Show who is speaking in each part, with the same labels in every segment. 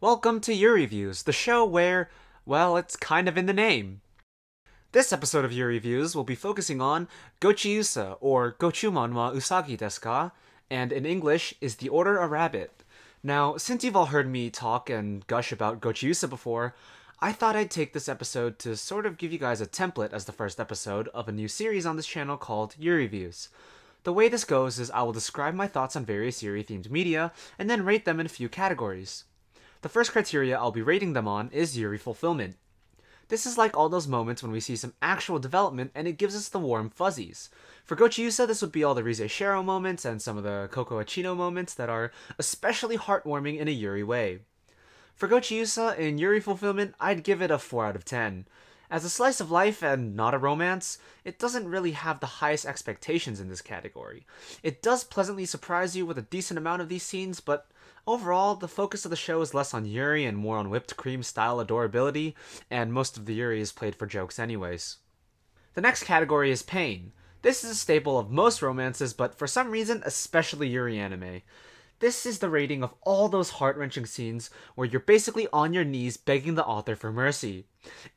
Speaker 1: Welcome to Yuriviews, the show where, well, it's kind of in the name. This episode of Yuriviews will be focusing on Gochiusa, or Gochuumon wa Usagi desu ka, and in English is the Order a Rabbit. Now, since you've all heard me talk and gush about Gochiusa before, I thought I'd take this episode to sort of give you guys a template as the first episode of a new series on this channel called Yuriviews. The way this goes is I will describe my thoughts on various Yuri-themed media, and then rate them in a few categories. The first criteria I'll be rating them on is Yuri Fulfillment. This is like all those moments when we see some actual development and it gives us the warm fuzzies. For Gochiusa, this would be all the Rise Shero moments and some of the Koko Achino moments that are especially heartwarming in a Yuri way. For Gochiusa, in Yuri Fulfillment, I'd give it a 4 out of 10. As a slice of life and not a romance, it doesn't really have the highest expectations in this category. It does pleasantly surprise you with a decent amount of these scenes, but overall, the focus of the show is less on Yuri and more on whipped cream style adorability, and most of the Yuri is played for jokes anyways. The next category is pain. This is a staple of most romances, but for some reason, especially Yuri anime. This is the rating of all those heart-wrenching scenes where you're basically on your knees begging the author for mercy.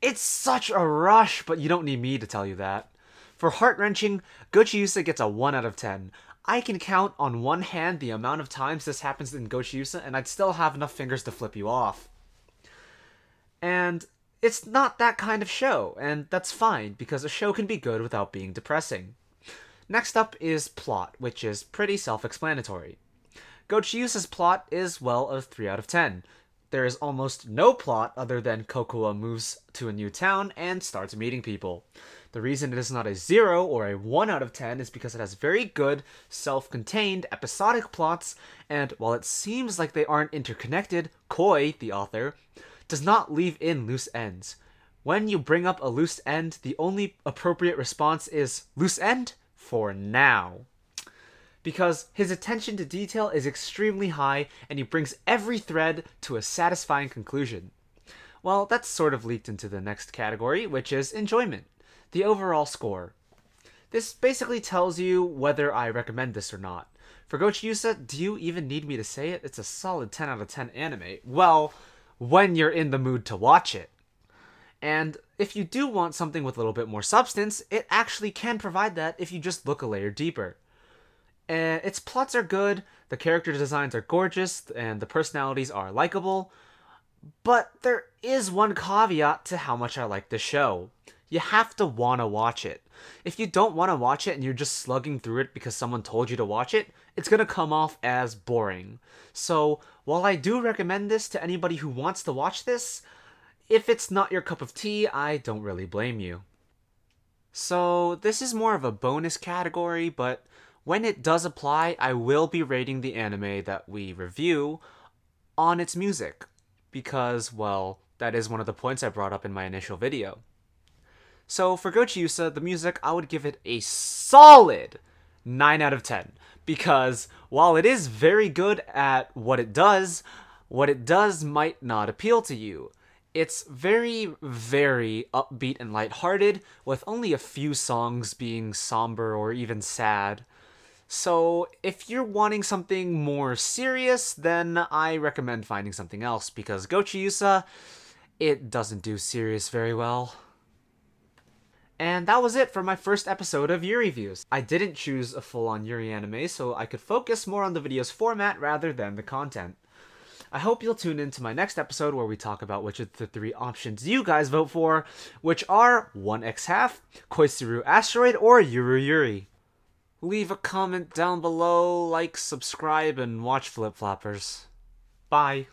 Speaker 1: It's such a rush, but you don't need me to tell you that. For heart-wrenching, Gochiusa gets a 1 out of 10. I can count on one hand the amount of times this happens in Gochiusa, and I'd still have enough fingers to flip you off. And it's not that kind of show, and that's fine, because a show can be good without being depressing. Next up is plot, which is pretty self-explanatory. Gochiusa's plot is, well, a 3 out of 10. There is almost no plot other than Kokoa moves to a new town and starts meeting people. The reason it is not a 0 or a 1 out of 10 is because it has very good, self-contained, episodic plots, and while it seems like they aren't interconnected, Koi, the author, does not leave in loose ends. When you bring up a loose end, the only appropriate response is, loose end? For now. Because his attention to detail is extremely high and he brings every thread to a satisfying conclusion. Well, that's sort of leaked into the next category, which is enjoyment, the overall score. This basically tells you whether I recommend this or not. For Gochiusa, do you even need me to say it? It's a solid 10 out of 10 anime. Well, when you're in the mood to watch it. And if you do want something with a little bit more substance, it actually can provide that if you just look a layer deeper. Its plots are good, the character designs are gorgeous, and the personalities are likable, but there is one caveat to how much I like the show. You have to want to watch it. If you don't want to watch it and you're just slugging through it because someone told you to watch it, it's going to come off as boring. So, while I do recommend this to anybody who wants to watch this, if it's not your cup of tea, I don't really blame you. So, this is more of a bonus category, but when it does apply, I will be rating the anime that we review on its music, because, well, that is one of the points I brought up in my initial video. So for Gochiusa, the music, I would give it a solid 9 out of 10, because while it is very good at what it does might not appeal to you. It's very, very upbeat and lighthearted, with only a few songs being somber or even sad. So, if you're wanting something more serious, then I recommend finding something else, because Gochiusa, it doesn't do serious very well. And that was it for my first episode of Yuriviews. I didn't choose a full-on Yuri anime, so I could focus more on the video's format rather than the content. I hope you'll tune in to my next episode where we talk about which of the 3 options you guys vote for, which are 1/2, Koisuru Asteroid, or Yuru Yuri. Leave a comment down below, like, subscribe, and watch Flip Floppers. Bye.